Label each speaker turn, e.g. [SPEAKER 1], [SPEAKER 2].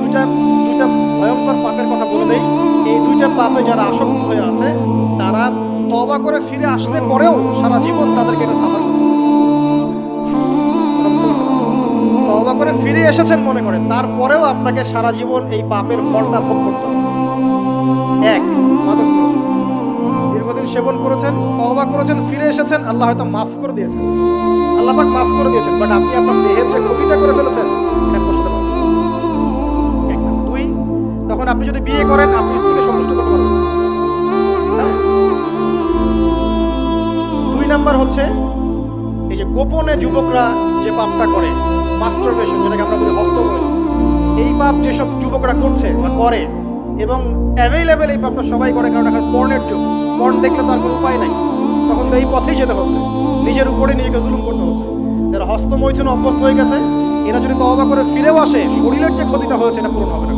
[SPEAKER 1] দুইটা দুইটা ভয়ঙ্কর পাপের কথা বলে দেই। এই দুইটা পাপে যারা আসক্ত হয়ে আছে তারা তওবা করে ফিরে আসলে পরেও সারা জীবন তাদেরকে এটা সাফার করতে হবে। তওবা করে ফিরে এসেছেন মনে করেন, তারপরেও আপনাকে সারা জীবন এই পাপের ফলটা ভোগ করতে হবে। এক, মাদক দীর্ঘদিন সেবন করেছেন, তওবা করেছেন, ফিরে এসেছেন, আল্লাহ হয়তো মাফ করে দিয়েছেন, আল্লাহ পাক মাফ করে দিয়েছেন, বাট আপনি আপনার দেহের যে ক্ষতিটা করে ফেলেছেন এটা কষতে পারবেন। দুই, তখন আপনি যদি বিয়ে করেন আপনি স্ত্রীকে সন্তুষ্ট করতে পারবেন। হ্যাঁ? দুই নাম্বার হচ্ছে এই যে গোপনে যুবকরা যে পাপটা করে, মাস্টারবেশন, যেটাকে আমরা বলি হস্তমৈথুন, এই পাপ যেসব যুবকরা করছে বা করে এবং অ্যাভেলেবেল এই পাপটা সবাই করে, কারণ এখন পর্নের যুগ, পর্ন দেখলে তার কোনো উপায় নাই, তখন তো এই পথেই যেতে হচ্ছে, নিজের উপরে নিজেকে জুলুম করতে হচ্ছে। যারা হস্তমৈথুন অভ্যস্ত হয়ে গেছে এরা যদি তওবা করে ফিরেও আসে শরীরের যে ক্ষতিটা হয়েছে এটা পূরণ হবে না।